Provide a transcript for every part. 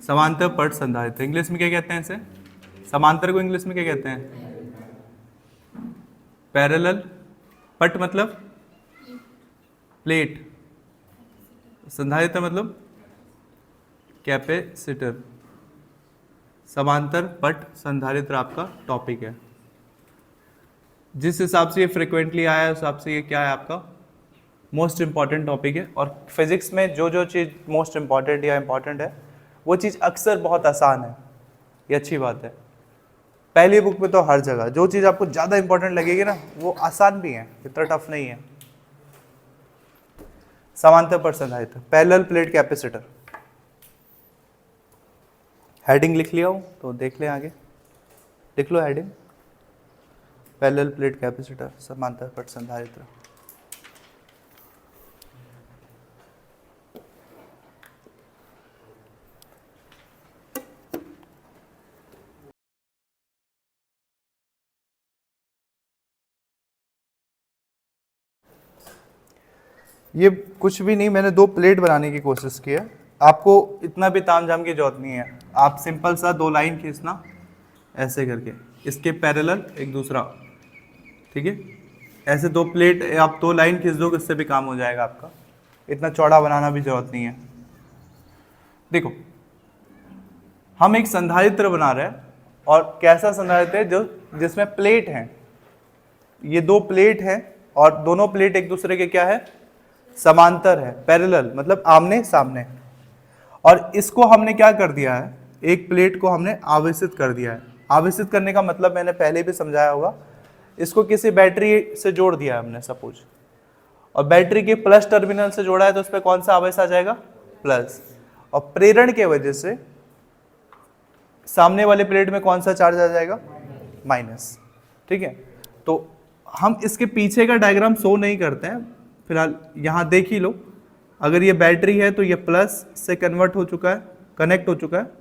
समांतर पट संधारित्र। इंग्लिश में क्या कहते हैं इसे? समांतर को इंग्लिश में क्या कहते हैं? पैरेलल। पट मतलब प्लेट, संधारित्र मतलब कैपेसिटर। समांतर पट संधारित्र आपका टॉपिक है। जिस हिसाब से ये फ्रिक्वेंटली आया है उस हिसाब से ये क्या है आपका मोस्ट इंपॉर्टेंट टॉपिक है। और फिजिक्स में जो जो चीज़ मोस्ट इंपॉर्टेंट या इंपॉर्टेंट है वो चीज़ अक्सर बहुत आसान है, ये अच्छी बात है। पहली बुक में तो हर जगह जो चीज़ आपको ज़्यादा इंपॉर्टेंट लगेगी ना वो आसान भी है, इतना टफ नहीं है। समांतर पट संधारित्र, पैरेलल प्लेट कैपेसिटर। हेडिंग लिख लिया हो तो देख लें आगे, लिख लो हेडिंग, पैरेलल प्लेट कैपेसिटर समांतर पट संधारित्र। ये कुछ भी नहीं, मैंने 2 प्लेट बनाने की कोशिश की है। आपको इतना भी तामझाम की जरूरत नहीं है, आप सिंपल सा 2 लाइन खींचना ऐसे करके, इसके पैरेलल एक दूसरा, ठीक है। ऐसे 2 प्लेट आप 2 लाइन खींच दो, इससे भी काम हो जाएगा आपका, इतना चौड़ा बनाना भी जरूरत नहीं है। देखो हम एक संधारित्र बना रहे हैं, और कैसा संधारित्र है जो जिसमें प्लेट है, ये 2 प्लेट है और दोनों प्लेट एक दूसरे के क्या है, समांतर है, पैरेलल मतलब आमने सामने। और इसको हमने क्या कर दिया है, एक प्लेट को हमने आवेशित कर दिया है। आवेशित करने का मतलब मैंने पहले भी समझाया होगा, इसको किसी बैटरी से जोड़ दिया है हमने सपोज, और बैटरी के प्लस टर्मिनल से जोड़ा है तो उस पर कौन सा आवेश आ जाएगा, प्लस। और प्रेरण के वजह से सामने वाले प्लेट में कौन सा चार्ज आ जाएगा, माइनस, ठीक है। तो हम इसके पीछे का डायग्राम शो नहीं करते हैं फिलहाल, यहाँ देख ही लो। अगर ये बैटरी है तो ये प्लस से कन्वर्ट हो चुका है, कनेक्ट हो चुका है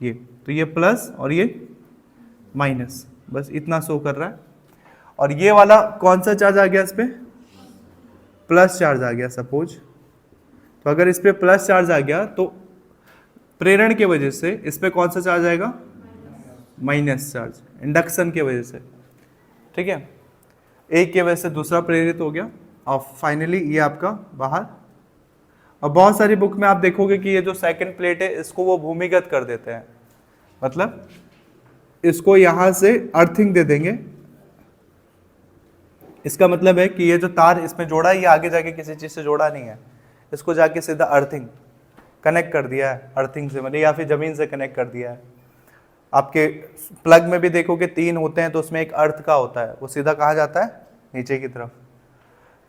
ये, तो ये प्लस और ये माइनस, बस इतना शो कर रहा है। और ये वाला कौन सा चार्ज आ गया, इस पे प्लस चार्ज आ गया सपोज। तो अगर इस पे प्लस चार्ज आ गया तो प्रेरण के वजह से इस पे कौन सा चार्ज आएगा, माइनस चार्ज, इंडक्शन के वजह से, ठीक है। एक की वजह से दूसरा प्रेरित हो गया, और फाइनली ये आपका बाहर। और बहुत सारी बुक में आप देखोगे कि ये जो सेकंड प्लेट है इसको वो भूमिगत कर देते हैं, मतलब इसको यहां से अर्थिंग दे देंगे। इसका मतलब है कि ये जो तार इसमें जोड़ा है ये आगे जाके किसी चीज से जोड़ा नहीं है, इसको जाके सीधा अर्थिंग कनेक्ट कर दिया है, अर्थिंग से मतलब या फिर जमीन से कनेक्ट कर दिया है। आपके प्लग में भी देखोगे 3 होते हैं तो उसमें एक अर्थ का होता है, वो सीधा कहाँ जाता है, नीचे की तरफ।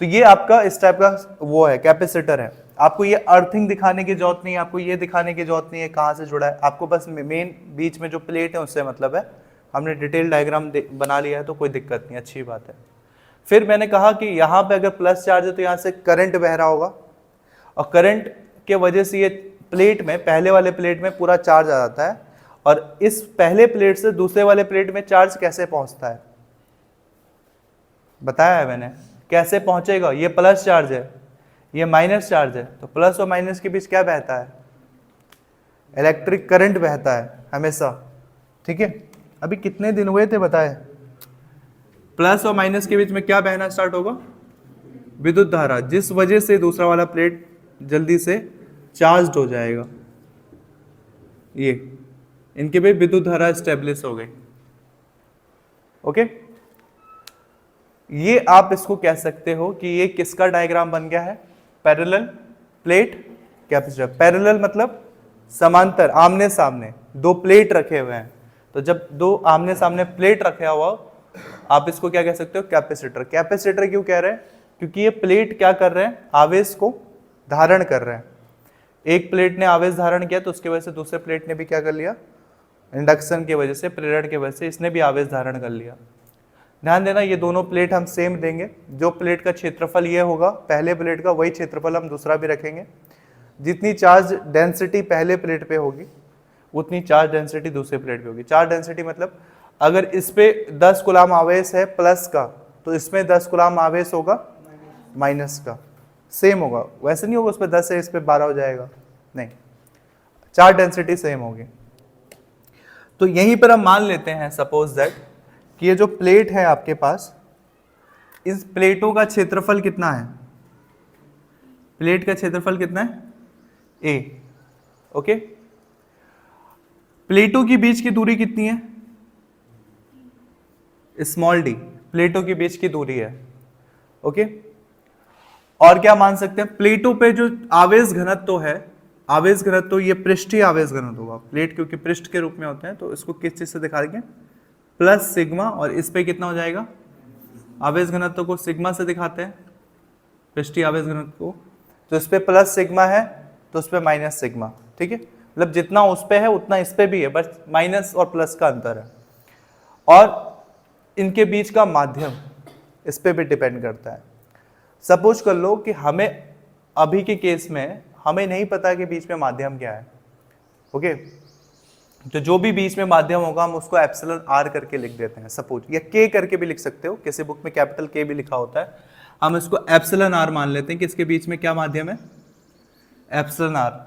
तो ये आपका इस टाइप का वो है, कैपेसिटर है। आपको ये अर्थिंग दिखाने की जरूरत नहीं है, आपको ये दिखाने की जरूरत नहीं है कहाँ से जुड़ा है, आपको बस मेन बीच में जो प्लेट है उससे मतलब है। हमने डिटेल डायग्राम बना लिया है तो कोई दिक्कत नहीं, अच्छी बात है। फिर मैंने कहा कि यहाँ पे अगर प्लस चार्ज है तो यहाँ से करंट बह रहा होगा, और करंट के वजह से ये प्लेट में, पहले वाले प्लेट में पूरा चार्ज आ जाता है। और इस पहले प्लेट से दूसरे वाले प्लेट में चार्ज कैसे पहुंचता है, बताया है मैंने, कैसे पहुंचेगा। ये प्लस चार्ज है, ये माइनस चार्ज है, तो प्लस और माइनस के बीच क्या बहता है, इलेक्ट्रिक करंट बहता है हमेशा, ठीक है। अभी कितने दिन हुए थे बताए, प्लस और माइनस के बीच में क्या बहना स्टार्ट होगा, विद्युत धारा, जिस वजह से दूसरा वाला प्लेट जल्दी से चार्ज हो जाएगा। ये इनके भी विद्युत धारा स्टेब्लिश हो गई, ओके। ये आप इसको कह सकते हो कि ये किसका डायग्राम बन गया है, पैरेलल प्लेट कैपेसिटर। पैरेलल मतलब समांतर, आमने सामने 2 प्लेट रखे हुए हैं। तो जब 2 आमने सामने प्लेट रखा हुआ, आप इसको क्या कह सकते हो, कैपेसिटर। कैपेसिटर क्यों कह रहे हैं, क्योंकि ये प्लेट क्या कर रहे हैं, आवेश को धारण कर रहे हैं। एक प्लेट ने आवेश धारण किया तो उसकी वजह से दूसरे प्लेट ने भी क्या कर लिया, इंडक्शन की वजह से, प्रेरण की वजह से इसने भी आवेश धारण कर लिया। ध्यान देना ये दोनों प्लेट हम सेम देंगे, जो प्लेट का क्षेत्रफल ये होगा पहले प्लेट का, वही क्षेत्रफल हम दूसरा भी रखेंगे। जितनी चार्ज डेंसिटी पहले प्लेट पे होगी उतनी चार्ज डेंसिटी दूसरे प्लेट पे होगी। चार्ज डेंसिटी मतलब अगर इस पे 10 कूलाम आवेश है प्लस का, तो इसमें 10 कूलाम आवेश होगा माइनस का, सेम होगा। वैसे नहीं होगा उस पर 10 है इस पे 12 हो जाएगा, नहीं। चार डेंसिटी सेम होगी। तो यहीं पर हम मान लेते हैं सपोज दैट कि ये जो प्लेट है आपके पास, इस प्लेटों का क्षेत्रफल कितना है, प्लेट का क्षेत्रफल कितना है, ए। ओके, प्लेटों के बीच की दूरी कितनी है, स्मॉल डी, प्लेटों के बीच की दूरी है। ओके, और क्या मान सकते हैं, प्लेटों पे जो आवेश घनत्व है, आवेश घनत्व ये पृष्ठीय आवेश घनत्व होगा, प्लेट क्योंकि पृष्ठ के रूप में होते हैं तो इसको किस चीज से दिखा देंगे, प्लस सिग्मा, और इस पे कितना हो जाएगा, आवेश घनत्व को सिग्मा से दिखाते हैं, पृष्ठीय आवेश घनत्व को, तो इस पे प्लस सिग्मा है तो उस पे माइनस सिग्मा। ठीक है, मतलब जितना उस पे है उतना इस पे भी है, बस माइनस और प्लस का अंतर है। और इनके बीच का माध्यम इस पे भी डिपेंड करता है। सपोज कर लो कि हमें अभी के केस में हमें नहीं पता कि बीच में माध्यम क्या है। ओके, तो जो भी बीच में माध्यम होगा हम उसको एप्सिलॉन आर करके लिख देते हैं सपोज, या के करके भी लिख सकते हो, किसी बुक में कैपिटल के भी लिखा होता है, हम इसको एप्सिलॉन आर मान लेते हैं कि इसके बीच में क्या माध्यम है, एप्सिलॉन आर।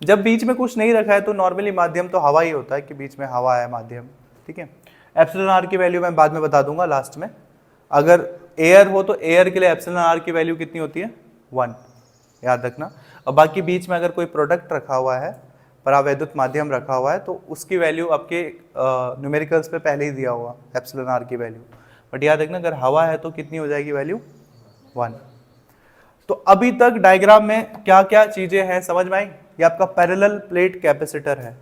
जब बीच में कुछ नहीं रखा है तो नॉर्मली माध्यम तो हवा ही होता है कि बीच में हवा है माध्यम। ठीक है, एप्सिलॉन आर की वैल्यू मैं बाद में बता दूंगा लास्ट में। अगर एयर हो तो एयर के लिए एप्सिलॉन आर की वैल्यू कितनी होती है, 1, याद रखना। और बाकी बीच में अगर कोई प्रोडक्ट रखा हुआ है, परावैद्युत माध्यम रखा हुआ है, तो उसकी वैल्यू आपके न्यूमेरिकल्स पे पहले ही दिया हुआ एप्सिलॉन आर की वैल्यू, बट याद रखना अगर हवा है तो कितनी हो जाएगी वैल्यू, 1। तो अभी तक डायग्राम में क्या क्या चीजें हैं समझ में आई। ये आपका पैरेलल प्लेट कैपेसिटर है।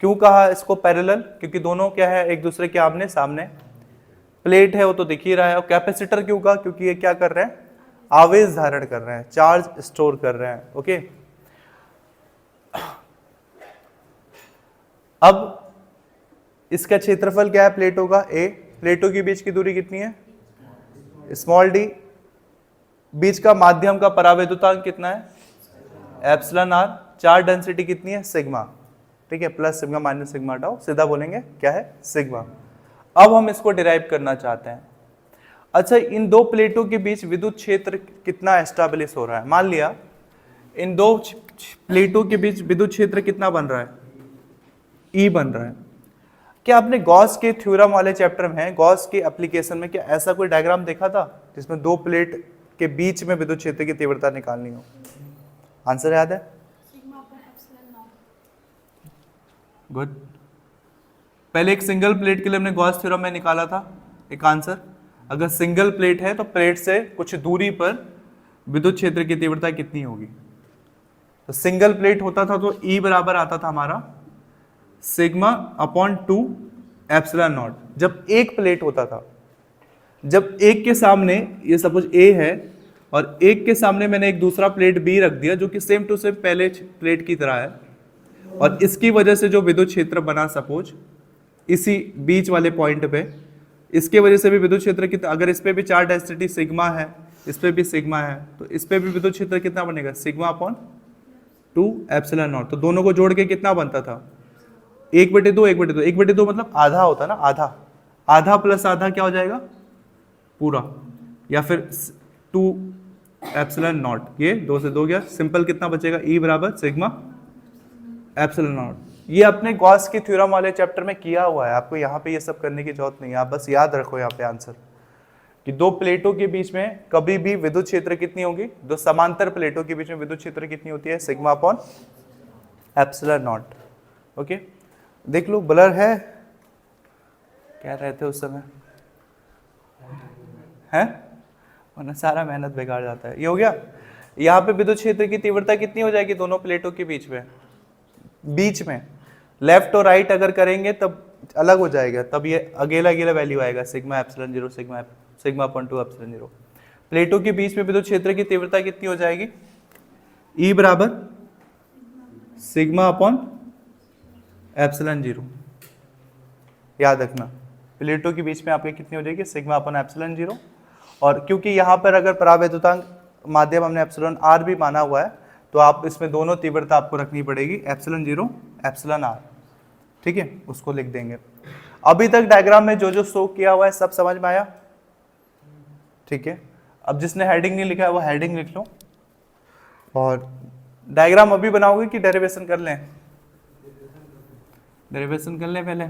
क्यों कहा इसको पैरेलल, क्योंकि दोनों क्या है, एक दूसरे के आमने सामने, प्लेट है वो तो दिख ही रहा है। और कैपेसिटर क्यों कहा, क्योंकि ये क्या कर रहे हैं, आवेश धारण कर रहे हैं, चार्ज स्टोर कर रहे हैं। ओके, अब इसका क्षेत्रफल क्या है प्लेटों का, ए। प्लेटों के बीच की दूरी कितनी है, स्मॉल डी। बीच का माध्यम का परावैद्युतांक कितना है, एप्सिलॉन आर। चार्ज डेंसिटी कितनी है, सिग्मा। ठीक है, प्लस सिग्मा माइनस सिग्मा हटाओ, सीधा बोलेंगे क्या है, सिग्मा। अब हम इसको डिराइव करना चाहते हैं। अच्छा, इन दो प्लेटों के बीच विद्युत क्षेत्र कितना एस्टैब्लिश हो रहा है। मान लिया इन दो प्लेटों के बीच विद्युत क्षेत्र कितना बन रहा है, ई बन रहा है। क्या आपने गॉस के थ्योरम वाले चैप्टर में, गॉस के एप्लीकेशन में, क्या ऐसा कोई डायग्राम देखा था जिसमें दो प्लेट के बीच में विद्युत क्षेत्र की तीव्रता निकालनी हो। आंसर याद है, गुड। पहले एक सिंगल प्लेट के लिए हमने गॉस थ्योरम में निकाला था एक आंसर। अगर सिंगल प्लेट है तो प्लेट से कुछ दूरी पर विद्युत क्षेत्र की तीव्रता कितनी होगी। तो सिंगल प्लेट होता था तो ई बराबर आता था हमारा सिग्मा अपॉन 2 एप्सिलॉन नॉट। जब एक प्लेट होता था, जब एक के सामने ये सपोज ए है और एक के सामने मैंने एक दूसरा प्लेट बी रख दिया जो कि सेम टू सेम पहले प्लेट की तरह है, और इसकी वजह से जो विद्युत क्षेत्र बना सपोज इसी बीच वाले पॉइंट पे, इसके वजह से भी विद्युत क्षेत्र कितना, अगर इस पे भी चार्ज डेंसिटी सिग्मा है, इस पे भी सिग्मा है, तो इस पे भी विद्युत क्षेत्र कितना बनेगा, सिग्मा अपॉन 2 एप्सिलॉन नॉट। तो दोनों को जोड़ के कितना बनता था, 1/2 1/2। 1/2 मतलब आधा होता है ना, आधा। आधा प्लस आधा क्या हो जाएगा, पूरा, या फिर 2 एप्सिलॉन नॉट। ये 2 से 2 गया, सिंपल कितना बचेगा, ई बराबर सिग्मा एप्सिलॉन नॉट। ये अपने गॉस के थ्योरम वाले चैप्टर में किया हुआ है, आपको यहाँ पे ये सब करने की जरूरत नहीं है। आप बस याद रखो यहाँ पे आंसर कि दो प्लेटों के बीच में कभी भी विद्युत क्षेत्र कितनी होगी, दो समांतर प्लेटों के बीच में विद्युत क्षेत्र कितनी होती है, sigma upon epsilon not. Okay, देख लो ब्लर है, क्या रहते उस समय है, वरना सारा मेहनत बेकार जाता है। ये हो गया। यहाँ पे विद्युत क्षेत्र की तीव्रता कितनी हो जाएगी दोनों प्लेटों के बीच में, लेफ्ट और राइट अगर करेंगे तब अलग हो जाएगा, तब ये अकेला अकेला वैल्यू आएगा, sigma epsilon 0 sigma upon 2 epsilon 0। प्लेटों के बीच में विद्युत क्षेत्र की तीव्रता कितनी हो जाएगी, ई बराबर सिग्मा अपॉन एप्सिलॉन 0। याद रखना, प्लेटों के बीच में आपके कितनी हो जाएगी, सिग्मा अपॉन एप्सिलॉन 0। और क्योंकि यहाँ पर अगर परावैद्युतांक माध्यम हमने एप्सिलॉन आर भी माना हुआ है, तो आप इसमें दोनों तीव्रता आपको रखनी पड़ेगी, एप्सिलॉन 0 एप्सिलॉन आर। ठीक है, उसको लिख देंगे। अभी तक डायग्राम में जो जो शो किया हुआ है सब समझ में आया, ठीक है। अब जिसने हेडिंग नहीं लिखा है वो हेडिंग लिख लो। और डायग्राम अभी बनाओगे कि डेरिवेशन कर लें, डेरिवेशन कर ले पहले,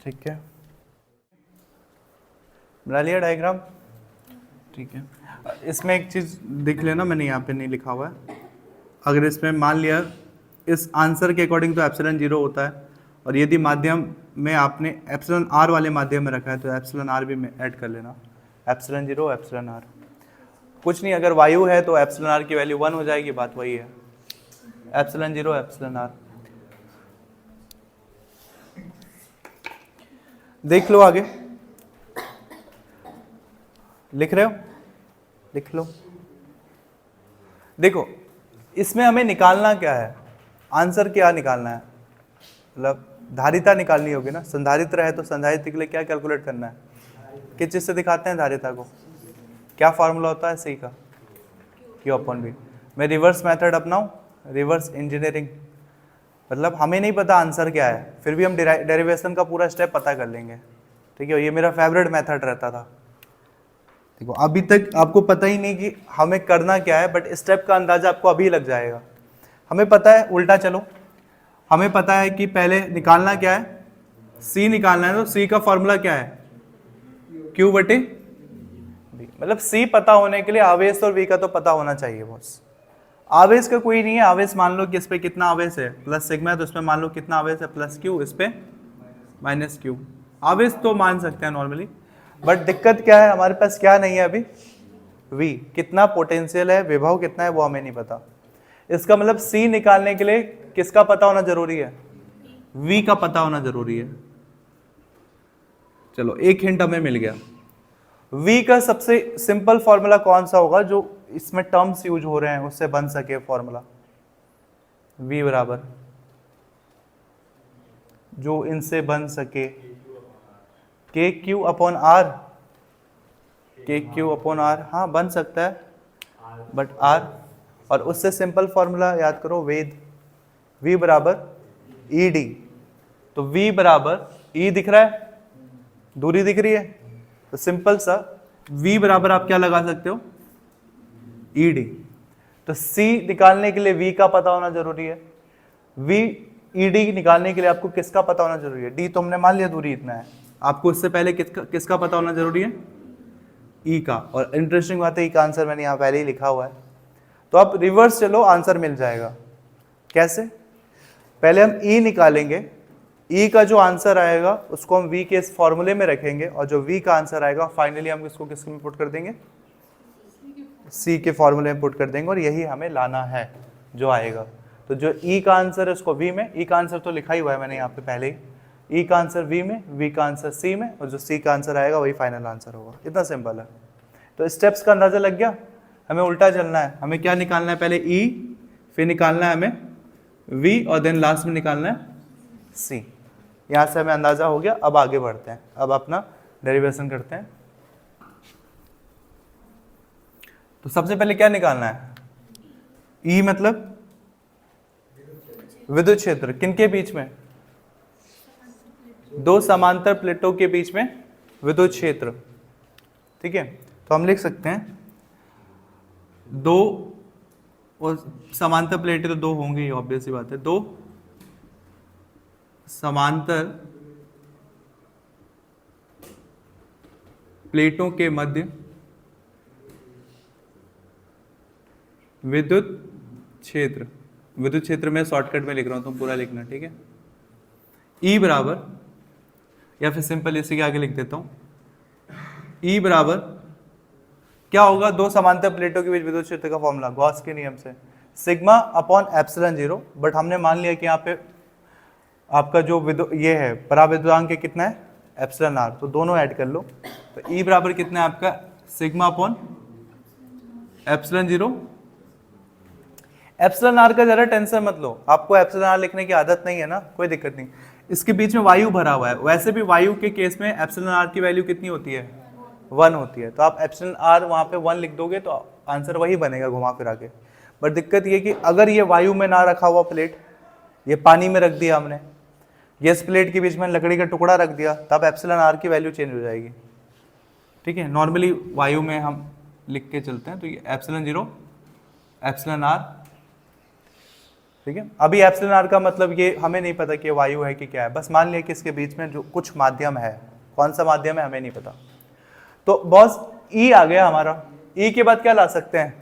ठीक है, बना लिया डायग्राम, ठीक है। इसमें एक चीज़ देख लेना, मैंने यहाँ पे नहीं लिखा हुआ है। अगर इसमें मान लिया इस आंसर के अकॉर्डिंग तो एप्सिलॉन 0 होता है, और यदि माध्यम में आपने एप्सिलॉन r वाले माध्यम में रखा है तो एप्सिलॉन r भी ऐड कर लेना, एप्सिलॉन 0 एप्सिलॉन r। कुछ नहीं, अगर वायु है तो एप्सिलॉन r की वैल्यू 1 हो जाएगी, बात वही है, एप्सिलॉन 0 एप्सिलॉन r। देख लो आगे, लिख रहे हो, लिख लो। देखो इसमें हमें निकालना क्या है, आंसर क्या निकालना है, मतलब धारिता निकालनी होगी ना। संधारित्र है तो संधारित्र के लिए क्या कैलकुलेट करना है, किस चीज़ से दिखाते हैं धारिता को, क्या फॉर्मूला होता है सी का, Q/V। मैं रिवर्स मेथड अपनाऊं, रिवर्स इंजीनियरिंग, मतलब हमें नहीं पता आंसर क्या है, फिर भी हम डेरिवेशन का पूरा स्टेप पता कर लेंगे, ठीक है। ये मेरा फेवरेट मेथड रहता था। देखो अभी तक आपको पता ही नहीं कि हमें करना क्या है, बट स्टेप का अंदाजा आपको अभी लग जाएगा। हमें पता है, उल्टा चलो, हमें पता है कि पहले निकालना क्या है, C निकालना है, तो C का फॉर्मूला क्या है, Q/V। मतलब C पता होने के लिए आवेश और V का तो पता होना चाहिए बॉस। आवेश का कोई नहीं है, आवेश मान लो कि इस पे कितना आवेश है, प्लस सिग्मा है, तो इसमें मान लो कितना आवेश है, प्लस Q, इस पे माइनस Q। आवेश तो मान सकते हैं नॉर्मली, बट दिक्कत क्या है, हमारे पास क्या नहीं है अभी, V कितना पोटेंशियल है, विभव कितना है, वो हमें नहीं पता। इसका मतलब C निकालने के लिए किसका पता होना जरूरी है, V का पता होना जरूरी है। चलो एक हिंट हमें मिल गया। V का सबसे सिंपल फॉर्मूला कौन सा होगा जो इसमें टर्म्स यूज हो रहे हैं उससे बन सके फॉर्मूला, V बराबर जो इनसे बन सके KQ/R, KQ/R, हाँ बन सकता है, बट R, और उससे सिंपल फॉर्मूला याद करो वेद, V बराबर ED। तो V बराबर E दिख रहा है, दूरी दिख रही है, तो सिंपल सा V बराबर आप क्या लगा सकते हो, ED। तो C निकालने के लिए V का पता होना जरूरी है, ED निकालने के लिए आपको किसका पता होना जरूरी है, D तो हमने मान लिया दूरी इतना है, आपको इससे पहले किसका पता होना जरूरी है, E का। और इंटरेस्टिंग बात है, E का आंसर मैंने यहाँ पहले ही लिखा हुआ है, तो आप रिवर्स चलो, आंसर मिल जाएगा। कैसे, पहले हम E निकालेंगे, E का जो आंसर आएगा उसको हम V के इस फॉर्मूले में रखेंगे, और जो V का आंसर आएगा फाइनली हम इसको किसके में पुट कर देंगे, C के फॉर्मूले में पुट कर देंगे, और यही हमें लाना है जो आएगा। तो जो E का आंसर है उसको V में, E का आंसर तो लिखा ही हुआ है मैंने यहाँ पे पहले ही, E का आंसर V में, V का आंसर C में, और जो C का आंसर आएगा वही फाइनल आंसर होगा। इतना सिंपल है। तो स्टेप्स का अंदाजा लग गया, हमें उल्टा चलना है, हमें क्या निकालना है, पहले E, फिर निकालना है हमें V, और देन लास्ट में निकालना है C। यहाँ से हमें अंदाजा हो गया। अब आगे बढ़ते हैं, अब अपना डेरिवेशन करते हैं। तो सबसे पहले क्या निकालना है, E मतलब विद्युत क्षेत्र, किनके बीच में, दो समांतर प्लेटों के बीच में विद्युत क्षेत्र, ठीक है। तो हम लिख सकते हैं दो, और समांतर प्लेटें तो दो होंगी ही, ऑब्वियस सी बात है, दो समांतर प्लेटों के मध्य विद्युत क्षेत्र, विद्युत क्षेत्र में शॉर्टकट में लिख रहा हूं, तुम पूरा लिखना, ठीक है। E बराबर, या फिर सिंपल इसी के आगे लिख देता हूं, E बराबर क्या होगा, दो समांतर प्लेटों के बीच विद्युत क्षेत्र का फॉर्मूला गॉस के नियम से, सिग्मा अपॉन एप्सिलॉन 0। बट हमने मान लिया कि यहाँ पे आपका जो ये है पराविद्युतांक के कितना है, एप्सिलॉन r, तो दोनों ऐड कर लो। तो E बराबर कितना है आपका, sigma upon epsilon 0। Epsilon r का जरा टेंशन मत लो, आपको एप्सिलॉन r लिखने की आदत नहीं है ना, कोई दिक्कत नहीं, इसके बीच में वायु भरा हुआ है। वैसे भी वायु के केस में एप्सिलॉन r की वैल्यू कितनी होती है, 1 होती है, तो आप एप्सिलॉन r वहाँ पे 1 लिख दोगे तो आंसर वही बनेगा घुमा फिरा के। बट दिक्कत ये कि अगर ये वायु में ना रखा हुआ प्लेट, ये पानी में रख दिया हमने, ये इस प्लेट के बीच में लकड़ी का टुकड़ा रख दिया, तब एप्सिलॉन r की वैल्यू चेंज हो जाएगी, ठीक है। नॉर्मली वायु में हम लिख के चलते हैं, तो ये एप्सिलॉन 0 एप्सिलॉन r ठीक है। अभी एप्सिलॉन आर का मतलब ये हमें नहीं पता कि वायु है कि क्या है, बस मान लिया कि इसके बीच में जो कुछ माध्यम है, कौन सा माध्यम है हमें नहीं पता। तो बॉस ई आ गया हमारा, ई के बाद क्या ला सकते हैं,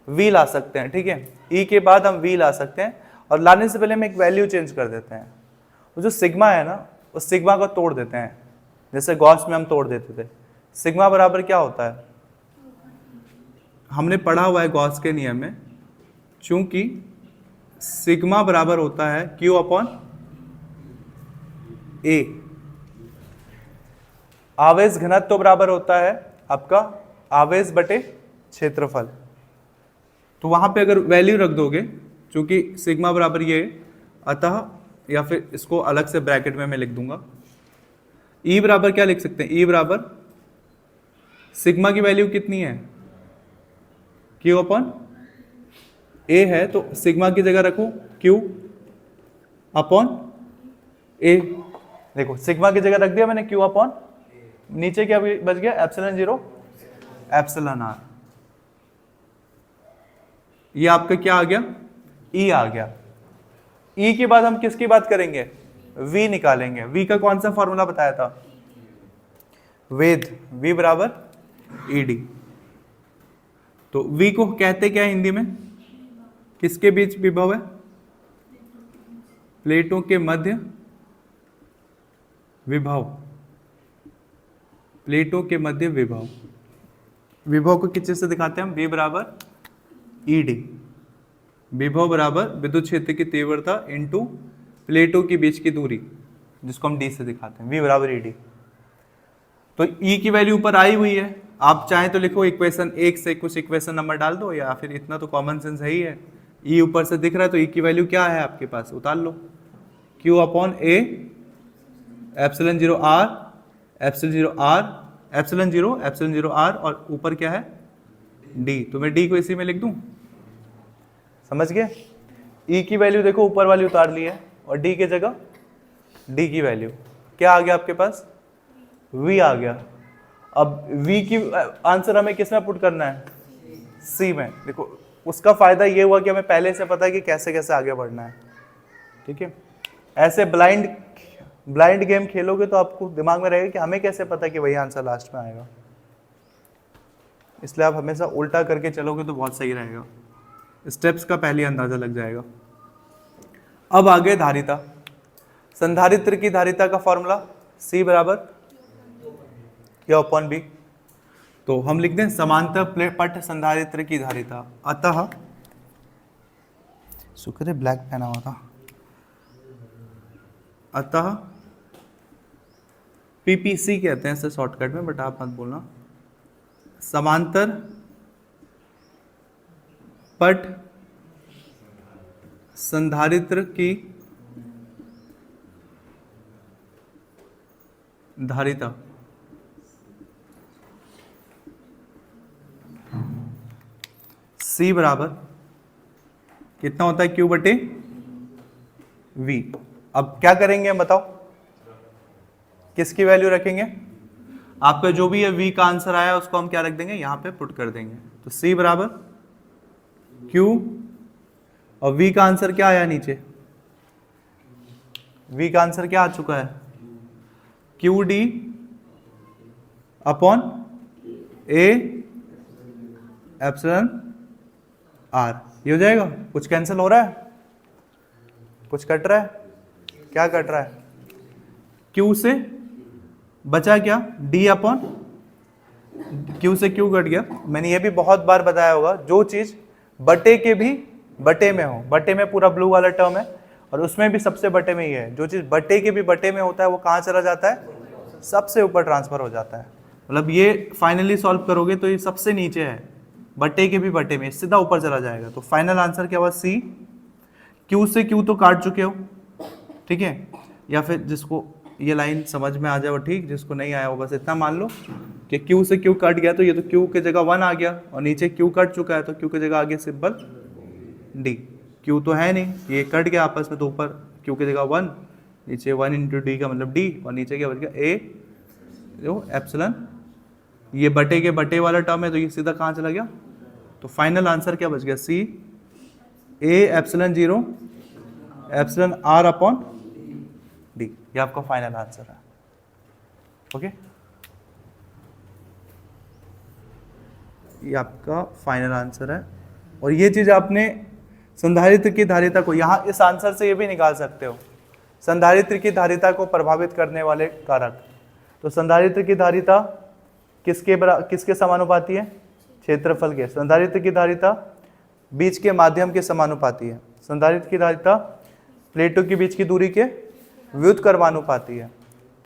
वी ला सकते हैं, ठीक है। ई के बाद हम वी ला सकते हैं, और लाने से पहले हम एक वैल्यू चेंज कर देते हैं। वो जो सिग्मा है ना, उस सिग्मा को तोड़ देते हैं, जैसे गॉस में हम तोड़ देते थे। सिग्मा बराबर क्या होता है, हमने पढ़ा हुआ है गॉस के नियम में, चूंकि सिग्मा बराबर होता है क्यू अपॉन ए, आवेश घनत्व तो बराबर होता है आपका आवेश बटे क्षेत्रफल। तो वहां पे अगर वैल्यू रख दोगे, चूंकि सिग्मा बराबर ये, अतः या फिर इसको अलग से ब्रैकेट में मैं लिख दूंगा, ई बराबर क्या लिख सकते हैं, ई बराबर सिग्मा की वैल्यू कितनी है, क्यू अपॉन ए है, तो सिग्मा की जगह रखो क्यू अपॉन ए। देखो सिग्मा की जगह रख दिया मैंने क्यू अपॉन, नीचे क्या बच गया, एप्सिलॉन 0 एप्सिलॉन आर। ये आपका क्या आ गया, ई आ गया। ई के बाद हम किसकी बात करेंगे, वी निकालेंगे। वी का कौन सा फॉर्मूला बताया था, वेद, वी बराबर ईडी। तो वी को कहते क्या है हिंदी में, किसके बीच विभव है, प्लेटों के मध्य विभव, प्लेटों के मध्य विभव। विभव को किस चीज से दिखाते हैं हम, वी बराबर ईडी, विभव बराबर विद्युत क्षेत्र की तीव्रता इनटू प्लेटों के बीच की दूरी, जिसको हम डी से दिखाते हैं, वी बराबर ईडी। तो ई की वैल्यू ऊपर आई हुई है, आप चाहें तो लिखो इक्वेशन 1 से कुछ इक्वेशन नंबर डाल दो, या फिर इतना तो कॉमन सेंस है ही है, ई ऊपर से दिख रहा है तो ई की वैल्यू क्या है आपके पास, उतार लो, Q upon A epsilon 0 R, epsilon 0 R, epsilon 0 R, और ऊपर क्या है डी। तो मैं डी को इसी में लिख दूं, समझ गए। ई की वैल्यू देखो ऊपर वाली उतार ली है, और डी के जगह डी की वैल्यू क्या आ गया आपके पास, वी आ गया। अब वी की आंसर हमें किस में पुट करना है, सी में। देखो उसका फायदा ये हुआ कि हमें पहले से पता है कि कैसे कैसे आगे बढ़ना है, ठीक है। ऐसे ब्लाइंड गेम खेलोगे तो आपको दिमाग में रहेगा कि हमें कैसे पता कि वही आंसर लास्ट में आएगा, इसलिए आप हमेशा उल्टा करके चलोगे तो बहुत सही रहेगा, स्टेप्स का पहले अंदाजा लग जाएगा। अब आगे धारिता, संधारित्र की धारिता का फॉर्मूला सी बराबर क्या अपॉन बी। तो हम लिख दें समांतर पट संधारित्र की धारिता, अतः शुक्र है ब्लैक पहना हुआ था, अतः पीपीसी कहते हैं इसे शॉर्टकट में, बट आप मत बोलना, समांतर पट संधारित्र की धारिता C बराबर कितना होता है, Q बटे V। अब क्या करेंगे हम बताओ, किसकी वैल्यू रखेंगे, आपका जो भी है V का आंसर आया उसको हम क्या रख देंगे, यहां पे पुट कर देंगे। तो C बराबर Q, और V का आंसर क्या आया नीचे, V का आंसर क्या आ चुका है, QD upon A epsilon R। ये हो जाएगा, कुछ कैंसिल हो रहा है, कुछ कट रहा है, क्या कट रहा है, Q से बचा क्या, D अपॉन Q से Q कट गया। मैंने ये भी बहुत बार बताया होगा, जो चीज बटे के भी बटे में हो, बटे में पूरा ब्लू वाला टर्म है और उसमें भी सबसे बटे में ही है, जो चीज बटे के भी बटे में होता है वो कहाँ चला जाता है, सबसे ऊपर ट्रांसफर हो जाता है। मतलब ये फाइनली सॉल्व करोगे तो ये सबसे नीचे है, बटे के भी बटे में सीधा ऊपर चला जाएगा। तो फाइनल आंसर क्या हुआ, सी। क्यू से क्यू तो काट चुके हो, ठीक है, या फिर जिसको ये लाइन समझ में आ जाए वो ठीक, जिसको नहीं आया वो बस इतना मान लो कि क्यू से क्यू कट गया तो ये तो क्यू की जगह 1 आ गया, और नीचे क्यू कट चुका है तो क्यू की जगह आ गया सिंपल डी। क्यू तो है नहीं, ये कट गया आपस में, तो ऊपर क्यू की जगह 1, नीचे 1 इंटू डी का मतलब डी, और नीचे क्या बच गया ए जो एप्सिलॉन। ये बटे के बटे वाला टर्म है तो ये सीधा कहाँ चला गया, तो फाइनल आंसर क्या बच गया, C A epsilon 0 epsilon R upon D, ये आपका फाइनल आंसर है। ओके, ये आपका फाइनल आंसर है। और ये चीज आपने संधारित्र की धारिता को, यहाँ इस आंसर से ये भी निकाल सकते हो, संधारित्र की धारिता को प्रभावित करने वाले कारक। तो संधारित्र की धारिता किसके समानुपाती है? क्षेत्रफल के। संधारित्र की धारिता बीच के माध्यम के समानुपाती है। संधारित्र की धारिता प्लेटों के बीच की दूरी के व्युत्क्रमानुपाती है।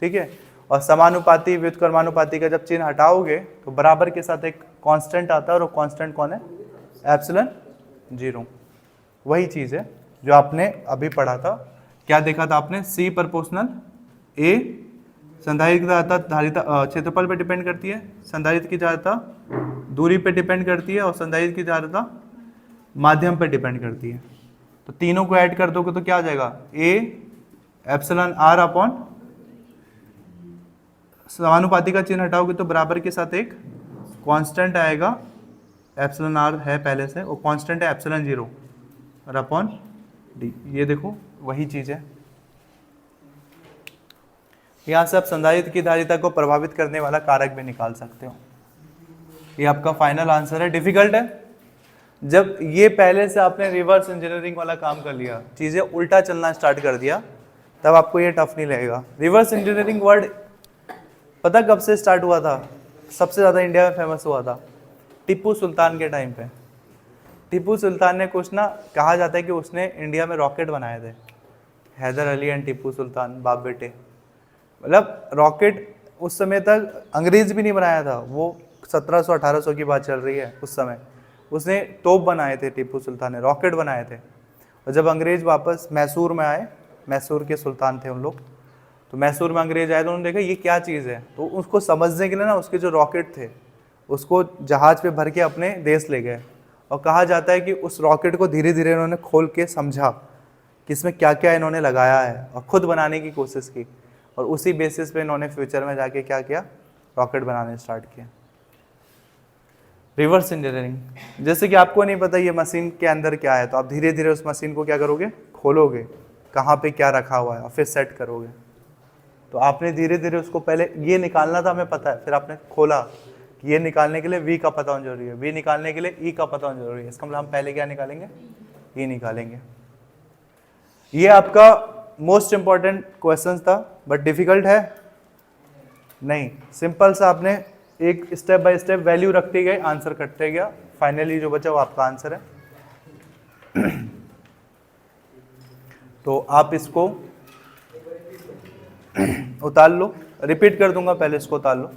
ठीक है, और समानुपाती व्युत्क्रमानुपाती का जब चिन्ह हटाओगे तो बराबर के साथ एक कांस्टेंट आता है, और वो कांस्टेंट कौन है? एप्सिलॉन 0। वही चीज है जो आपने अभी पढ़ा था। क्या देखा था आपने? C proportional A। संधारित्र की धारिता क्षेत्रफल पे डिपेंड करती है, संधारित्र की धारिता दूरी पे डिपेंड करती है, और संधारित्र की धारिता माध्यम पे डिपेंड करती है। तो तीनों को ऐड कर दोगे तो क्या आ जाएगा? A एप्सिलॉन R अपॉन, समानुपाती का चिन्ह हटाओगे तो बराबर के साथ एक कांस्टेंट आएगा, एप्सिलॉन R है पहले से, वो कांस्टेंट है एप्सिलॉन 0 और अपॉन डी। ये देखो वही चीज है। यहां से आप संधारित्र की धारिता को प्रभावित करने वाला कारक भी निकाल सकते हो। ये आपका फाइनल आंसर है। डिफिकल्ट है? जब ये पहले से आपने रिवर्स इंजीनियरिंग वाला काम कर लिया, चीजें उल्टा चलना स्टार्ट कर दिया, तब आपको ये टफ नहीं लगेगा। रिवर्स इंजीनियरिंग वर्ड पता कब से स्टार्ट हुआ था? सबसे ज्यादा इंडिया में फेमस हुआ था टीपू सुल्तान के टाइम पे। टीपू सुल्तान ने कुछ ना, कहा जाता है कि उसने इंडिया में रॉकेट बनाए थे। हैदर अली एंड टीपू सुल्तान, बाप बेटे। मतलब रॉकेट उस समय तक अंग्रेज भी नहीं बनाया था, वो 1700-1800 की बात चल रही है। उस समय उसने तोप बनाए थे, टीपू सुल्तान ने रॉकेट बनाए थे। और जब अंग्रेज वापस मैसूर में आए, मैसूर के सुल्तान थे उन लोग, तो मैसूर में अंग्रेज आए तो उन्होंने देखा ये क्या चीज़ है, तो उसको समझने के लिए ना उसके जो रॉकेट थे उसको जहाज पे भर के अपने देश ले गए। और कहा जाता है कि उस रॉकेट को धीरे धीरे इन्होंने खोल के समझा कि इसमें क्या क्या इन्होंने लगाया है, और खुद बनाने की कोशिश की। और उसी बेसिस पे इन्होंने फ्यूचर में जाके क्या किया? रॉकेट बनाने स्टार्ट किया। रिवर्स इंजीनियरिंग, जैसे कि आपको नहीं पता ये मशीन के अंदर क्या है, तो आप धीरे धीरे उस मशीन को क्या करोगे? खोलोगे, कहाँ पे क्या रखा हुआ है, और फिर सेट करोगे। तो आपने धीरे धीरे उसको, पहले ये निकालना था हमें पता है, फिर आपने खोला कि ये निकालने के लिए V का पता होना जरूरी है, V निकालने के लिए E का पता होना जरूरी है। इसका मतलब हम पहले क्या निकालेंगे? E निकालेंगे। ये आपका मोस्ट इंपॉर्टेंट क्वेश्चन था, बट डिफिकल्ट है नहीं। सिंपल सा आपने एक स्टेप बाय स्टेप वैल्यू रखते गए, आंसर कटते गया, फाइनली जो बचा वो आपका आंसर है। तो आप इसको उतार लो, रिपीट कर दूंगा, पहले इसको उतार लो।